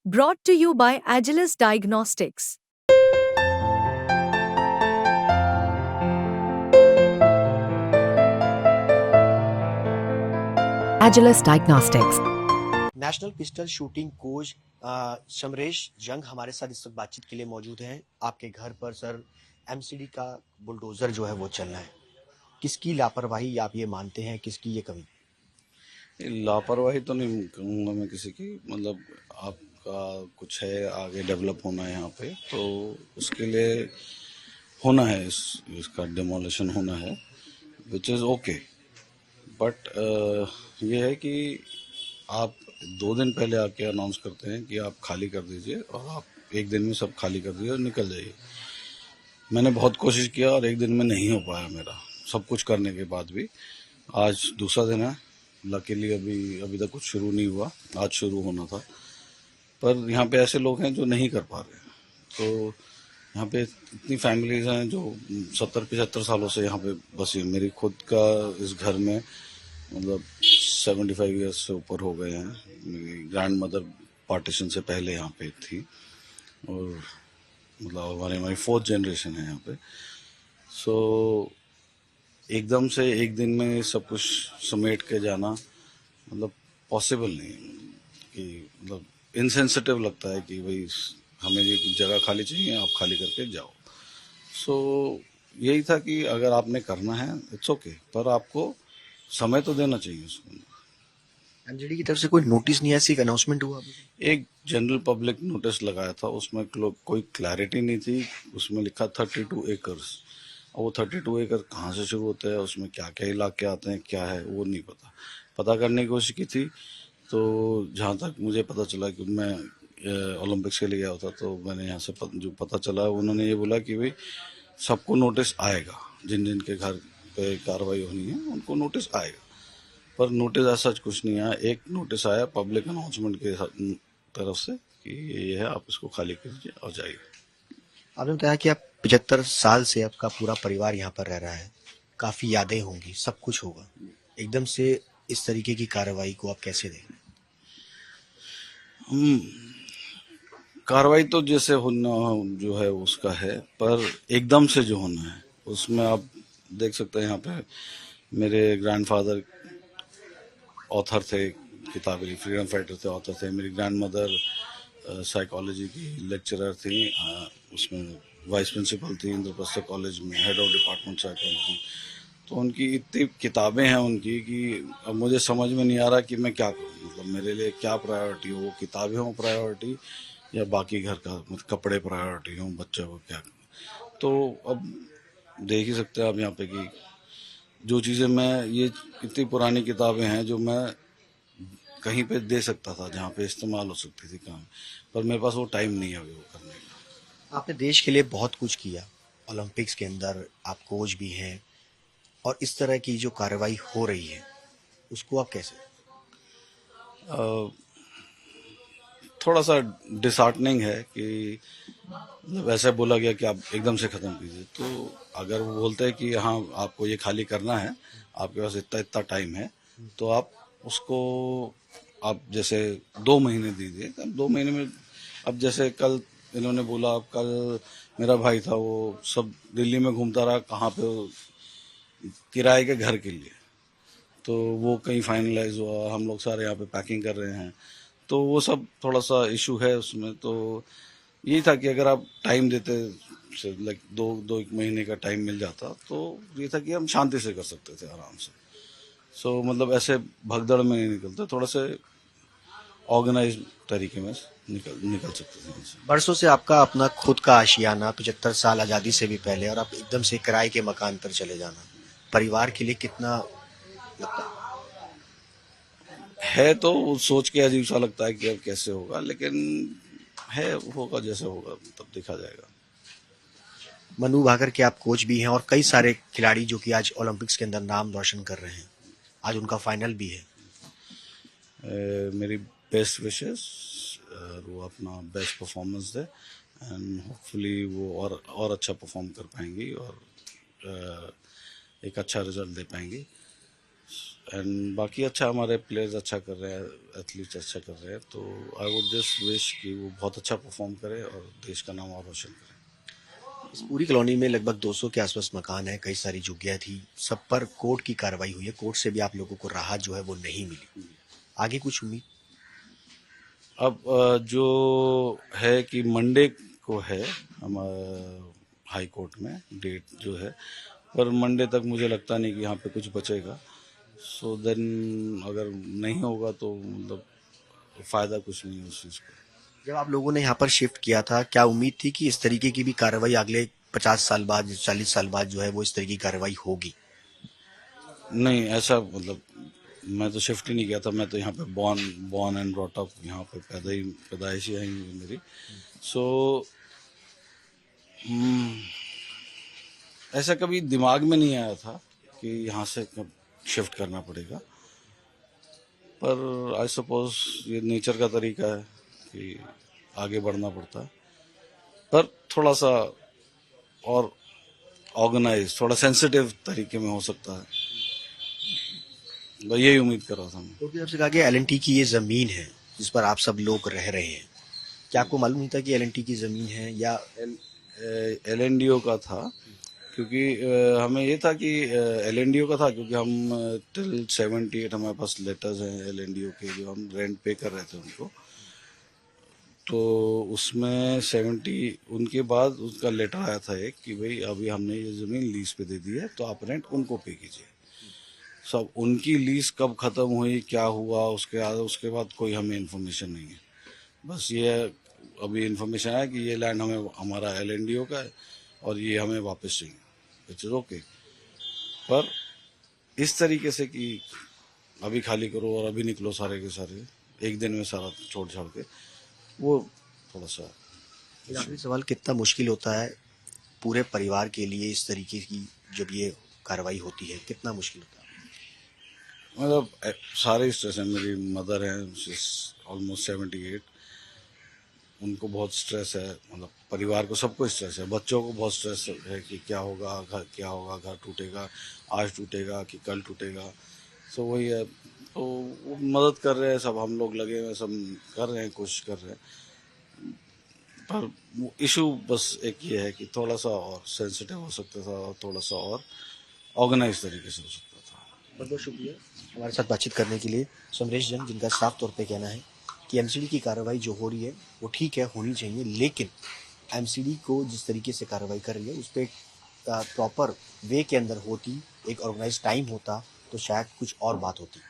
Brought to you by Agilus Diagnostics. Agilus Diagnostics. National pistol shooting coach Samaresh Jung हमारे साथ इस वक्त बातचीत के लिए मौजूद हैं। आपके घर पर सर एमसीडी का बुलडोजर जो है वो चल रहा है, किसकी लापरवाही आप ये मानते हैं, किसकी ये कमी? लापरवाही तो नहीं कहूँगा मैं किसी की, मतलब आपका कुछ है, आगे डेवलप होना है यहाँ पे, तो उसके लिए होना है, इसका डिमोलिशन होना है, विच इज़ ओके। बट ये है कि आप 2 दिन पहले आके अनाउंस करते हैं कि आप खाली कर दीजिए, और आप एक दिन में सब खाली कर दीजिए और निकल जाइए। मैंने बहुत कोशिश किया और एक दिन में नहीं हो पाया मेरा, सब कुछ करने के बाद भी। आज दूसरा दिन है, लकीली अभी तक कुछ शुरू नहीं हुआ, आज शुरू होना था। पर यहाँ पे ऐसे लोग हैं जो नहीं कर पा रहे, तो यहाँ पे इतनी फैमिलीज हैं जो 70-75 सालों से यहाँ पे बसी। मेरी खुद का इस घर में मतलब 75 ईयर्स से ऊपर हो गए हैं। मेरी ग्रैंड मदर पार्टीशन से पहले यहाँ पे थी, और मतलब हमारी 4th जनरेशन है यहाँ पे। सो एकदम से एक दिन में सब कुछ समेट के जाना मतलब पॉसिबल नहीं है, कि मतलब इनसेंसिटिव लगता है कि भाई हमें ये जगह खाली चाहिए, आप खाली करके जाओ। सो यही था कि अगर आपने करना है इट्स ओके, पर आपको समय तो देना चाहिए उसको। एमसीडी की तरफ से कोई नोटिस नहीं, ऐसी अनाउंसमेंट हुआ अभी? एक जनरल पब्लिक नोटिस लगाया था, उसमें कोई क्लैरिटी नहीं थी। उसमें लिखा 32 एकर्स, और वो 32 एकड़ कहाँ से शुरू होता है, उसमें क्या क्या इलाके आते हैं, क्या है वो नहीं पता करने की कोशिश की थी। तो जहाँ तक मुझे पता चला कि मैं ओलंपिक्स के लिए गया होता, तो मैंने यहाँ से जो पता चला, उन्होंने ये बोला कि भाई सबको नोटिस आएगा, जिन जिन के घर पे कार्रवाई होनी है उनको नोटिस आएगा। पर नोटिस ऐसा कुछ नहीं आया। एक नोटिस आया पब्लिक अनाउंसमेंट के तरफ से कि ये है, आप इसको खाली कीजिए और जाइए। आपने बताया कि आप 75 साल से आपका पूरा परिवार यहाँ पर रह रहा है, काफी यादें होंगी, सब कुछ होगा, एकदम से इस तरीके की कार्रवाई को आप कैसे देख रहे कार्रवाई तो जैसे होना जो है उसका है, पर एकदम से जो होना है उसमें आप देख सकते हैं। यहाँ पे मेरे ग्रैंडफादर ऑथर थे, किताबी फ्रीडम फाइटर थे, ऑथर थे। मेरी ग्रैंड मदर साइकोलॉजी की लेक्चरर थी, उसमें वाइस प्रिंसिपल थी इंद्रप्रस्थ कॉलेज में, हेड ऑफ डिपार्टमेंट साइकोलॉजी। तो उनकी इतनी किताबें हैं उनकी कि अब मुझे समझ में नहीं आ रहा कि मैं क्या करूँ, मतलब मेरे लिए क्या प्रायोरिटी हो, वो किताबें हों प्रायोरिटी या बाकी घर का मतलब कपड़े प्रायोरिटी हों, बच्चों को क्या। तो अब देख ही सकते हैं आप यहाँ पे कि जो चीज़ें मैं, ये इतनी पुरानी किताबें हैं जो मैं कहीं पे दे सकता था, जहाँ पे इस्तेमाल हो सकती थी काम, पर मेरे पास वो टाइम नहीं है अभी वो करने का। हैं? आपने देश के लिए बहुत कुछ किया, ओलंपिक्स के अंदर आप कोच भी हैं, और इस तरह की जो कार्रवाई हो रही है उसको आप कैसे? थोड़ा सा डिसहार्टनिंग है कि मतलब ऐसा बोला गया कि आप एकदम से ख़त्म कीजिए। तो अगर वो बोलते हैं कि हाँ आपको ये खाली करना है, आपके पास इतना इतना टाइम है, तो आप उसको आप जैसे 2 महीने दीजिए। अब 2 महीने में, अब जैसे कल इन्होंने बोला, अब कल मेरा भाई था, वो सब दिल्ली में घूमता रहा, कहाँ पे किराए के घर के लिए, तो वो कहीं फाइनलाइज हुआ, हम लोग सारे यहाँ पे पैकिंग कर रहे हैं, तो वो सब थोड़ा सा इशू है उसमें। तो यही था कि अगर आप टाइम देते, लाइक दो एक महीने का टाइम मिल जाता, तो ये था कि हम शांति से कर सकते थे आराम से। सो मतलब ऐसे भगदड़ में नहीं निकलते, थोड़ा से ऑर्गेनाइज तरीके में निकल सकते थे इनसे। बरसों से आपका अपना खुद का आशियाना, 75 साल आज़ादी से भी पहले, और आप एकदम से किराए के मकान पर चले जाना, परिवार के लिए कितना लगता है? है तो सोच के अजीब सा लगता है कि अब कैसे होगा, लेकिन है, होगा जैसे होगा तब देखा जाएगा। मनु भाकर के आप कोच भी हैं, और कई सारे खिलाड़ी जो कि आज ओलंपिक्स के अंदर नाम रोशन कर रहे हैं, आज उनका फाइनल भी है। मेरी बेस्ट विशेस, वो अपना best performance they, and hopefully वो और अच्छा परफॉर्म कर पाएंगी, और एक अच्छा रिजल्ट दे पाएंगी। एंड बाकी अच्छा, हमारे प्लेयर्स अच्छा कर रहे हैं, एथलीट्स अच्छा कर रहे हैं, तो आई वुड जस्ट विश कि वो बहुत अच्छा परफॉर्म करे और देश का नाम और रोशन करे। इस पूरी कॉलोनी में लगभग 200 के आसपास मकान है, कई सारी झुग्गियां थी, सब पर कोर्ट की कार्रवाई हुई है, कोर्ट से भी आप लोगों को राहत जो है वो नहीं मिली, आगे कुछ उम्मीद? अब जो है कि मंडे को है हमारा हाई कोर्ट में डेट जो है, पर मंडे तक मुझे लगता नहीं कि यहाँ पे कुछ बचेगा। सो देन अगर नहीं होगा तो मतलब फ़ायदा कुछ नहीं है उस चीज़ का। जब आप लोगों ने यहाँ पर शिफ्ट किया था, क्या उम्मीद थी कि इस तरीके की भी कार्रवाई अगले 50 साल बाद, 40 साल बाद जो है वो इस तरह की कार्रवाई होगी? नहीं, ऐसा मतलब मैं तो शिफ्ट ही नहीं किया था, मैं तो यहाँ पे बॉर्न एंड ब्रॉट अप, यहाँ पे पैदाइश ही आई हुई मेरी। सो ऐसा कभी दिमाग में नहीं आया था कि यहाँ से शिफ्ट करना पड़ेगा, पर आई सपोज ये नेचर का तरीका है कि आगे बढ़ना पड़ता है, पर थोड़ा सा और ऑर्गेनाइज, थोड़ा सेंसिटिव तरीके में हो सकता है, बस यही उम्मीद कर रहा था मैं। क्योंकि आपसे कहा कि एलएनटी की ये जमीन है जिस पर आप सब लोग रह रहे हैं, क्या आपको मालूम नहीं था कि एलएनटी की जमीन है? या LNDO का था, क्योंकि हमें ये था कि LNDO का था, क्योंकि हम टिल 78 हमारे पास लेटर्स हैं LNDO के, जो हम रेंट पे कर रहे थे उनको, तो उसमें 70 उनके बाद उसका लेटर आया था एक कि भाई अभी हमने ये ज़मीन लीज पे दे दी है, तो आप रेंट उनको पे कीजिए। सब उनकी लीज कब ख़त्म हुई, क्या हुआ, उसके बाद कोई हमें इन्फॉर्मेशन नहीं है। बस ये अभी इन्फॉर्मेशन है कि ये लैंड हमारा LNDO का है और ये हमें वापस चाहिए, इट्स ओके। पर इस तरीके से कि अभी खाली करो और अभी निकलो सारे के सारे एक दिन में सारा छोड़ छाड़ के, वो थोड़ा सा ये आखिरी सवाल, कितना मुश्किल होता है पूरे परिवार के लिए इस तरीके की जब ये कार्रवाई होती है, कितना मुश्किल होता है? मतलब सारे स्ट्रेस हैं। मेरी मदर है, ऑलमोस्ट 78, उनको बहुत स्ट्रेस है, मतलब परिवार को सबको स्ट्रेस है, बच्चों को बहुत स्ट्रेस है कि क्या होगा, घर टूटेगा, आज टूटेगा कि कल टूटेगा। सो वही है, तो वो मदद कर रहे हैं, सब हम लोग लगे हुए हैं, सब कर रहे हैं, कोशिश कर रहे हैं, पर इशू बस एक ये है कि थोड़ा सा और सेंसिटिव हो सकता था और थोड़ा सा और ऑर्गेनाइज तरीके से हो सकता था। बहुत बहुत शुक्रिया हमारे साथ बातचीत करने के लिए समरेश जंग, जिनका साफ तौर पे कहना है कि एमसीडी की कार्रवाई जो हो रही है वो ठीक है, होनी चाहिए, लेकिन एमसीडी को जिस तरीके से कार्रवाई कर रही है उस पर प्रॉपर वे के अंदर होती, एक ऑर्गेनाइज टाइम होता, तो शायद कुछ और बात होती।